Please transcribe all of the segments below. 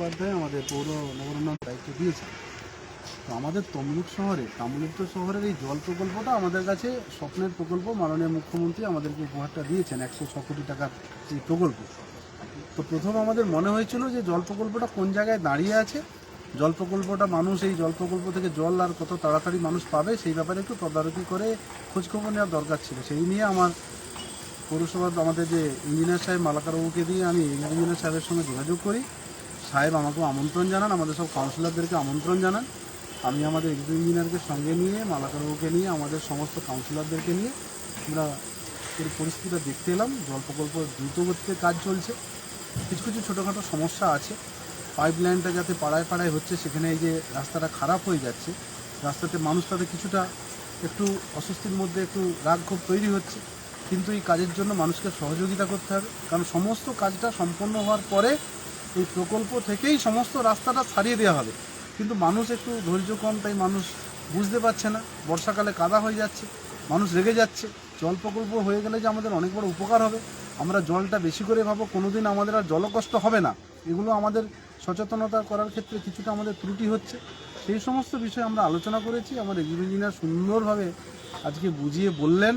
উপাধ্যায় আমাদের পৌর নগরোন্নয়ন দায়িত্ব দিয়েছে। তো আমাদের তামুলিপ্ত শহরের এই জল প্রকল্পটা আমাদের কাছে স্বপ্নের প্রকল্প। মাননীয় মুখ্যমন্ত্রী আমাদেরকে উপহারটা দিয়েছেন 106 কোটি টাকার এই প্রকল্প। তো প্রথম আমাদের মনে হয়েছিল যে জল প্রকল্পটা কোন জায়গায় দাঁড়িয়ে আছে, জল প্রকল্পটা মানুষ এই জল প্রকল্প থেকে জল আর কত তাড়াতাড়ি মানুষ পাবে সেই ব্যাপারে একটু তদারকি করে খোঁজখবর নেওয়ার দরকার ছিল। সেই নিয়ে আমার পৌরসভার আমাদের যে ইঞ্জিনিয়ার সাহেব মালাকারবাবুকে দিয়ে আমি ইঞ্জিনিয়ার সাহেবের সঙ্গে যোগাযোগ করি। সাহেব আমাকেও আমন্ত্রণ জানান, আমাদের সব কাউন্সিলরদেরকে আমন্ত্রণ জানান। আমি আমাদের এক্সিকিউটিভ ইঞ্জিনিয়ারকে সঙ্গে নিয়ে, মালাকারবাবুকে নিয়ে, আমাদের সমস্ত কাউন্সিলরদেরকে নিয়ে আমরা এই পরিস্থিতিটা দেখতে এলাম। জল প্রকল্প দ্রুত গতিতে কাজ চলছে। কিছু কিছু ছোটোখাটো সমস্যা আছে। পাইপ লাইনটা যাতে পাড়ায় পাড়ায় হচ্ছে, সেখানে এই যে রাস্তাটা খারাপ হয়ে যাচ্ছে, রাস্তাতে মানুষ তাদের কিছুটা একটু অস্বস্তির মধ্যে একটু রাগ ক্ষোভ তৈরি হচ্ছে। কিন্তু এই কাজের জন্য মানুষকে সহযোগিতা করতে হবে, কারণ সমস্ত কাজটা সম্পন্ন হওয়ার পরে এই প্রকল্প থেকেই সমস্ত রাস্তাটা সারিয়ে দেওয়া হবে। কিন্তু মানুষ একটু ধৈর্য কম, তাই মানুষ বুঝতে পারছে না। বর্ষাকালে কাদা হয়ে যাচ্ছে, মানুষ রেগে যাচ্ছে। জল প্রকল্প হয়ে গেলে যে আমাদের অনেক বড় উপকার হবে, আমরা জলটা বেশি করে ভাবো, কোনোদিন আমাদের আর জলকষ্ট হবে না। এগুলো আমাদের সচেতনতা করার ক্ষেত্রে কিছুটা আমাদের ত্রুটি হচ্ছে। সেই সমস্ত বিষয়ে আমরা আলোচনা করেছি। আমার এক্সিকিউটিভ ইঞ্জিনিয়ার সুন্দরভাবে আজকে বুঝিয়ে বললেন,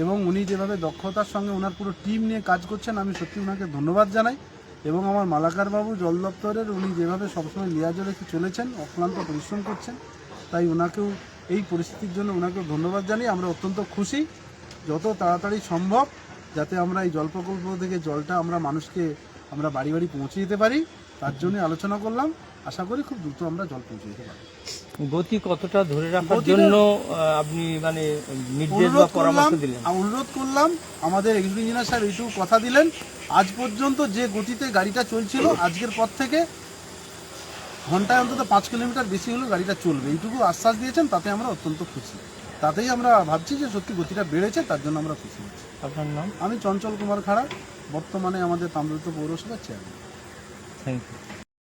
এবং উনি যেভাবে দক্ষতার সঙ্গে ওনার পুরো টিম নিয়ে কাজ করছেন, আমি সত্যি ওনাকে ধন্যবাদ জানাই। এবং আমার মালাকারবাবু জল দপ্তরের, উনি যেভাবে সবসময় লিয়াজ রেখে চলেছেন, অক্লান্ত পরিশ্রম করছেন, তাই ওনাকেও এই পরিস্থিতির জন্য ওনাকেও ধন্যবাদ জানাই। আমরা অত্যন্ত খুশি, যত তাড়াতাড়ি সম্ভব যাতে আমরা এই জল প্রকল্প থেকে জলটা আমরা মানুষকে আমরা বাড়ি বাড়ি পৌঁছে দিতে পারি, তার জন্য আলোচনা করলাম। আশা করি খুব দ্রুত আমরা জল পৌঁছে দিতে পারি। গতি কতটা ধরে রাখার জন্য আপনি মানে নির্দেশ বা পরামর্শ দিলেন? অনুরোধ করলাম, আমাদের এক্সিকিউটিভ ইঞ্জিনিয়ার সাহেব এইটুকু কথা দিলেন, আজ পর্যন্ত যে গতিতে গাড়িটা চলছিল, আজকের পর থেকে ঘন্টায় অন্তত 5 কিলোমিটার বেশি হলেও গাড়িটা চলবে, এইটুকু আশ্বাস দিয়েছেন। তাতে আমরা অত্যন্ত খুশি। তাতেই আমরা ভাবছি যে সত্যি গতিটা বেড়েছে, তার জন্য আমরা খুশি হচ্ছি। আপনার নাম? আমি চঞ্চল কুমার খাড়া, বর্তমানে আমাদের তাম্রলিপ্ত পৌরসভার চেয়ারম্যান। Thank you.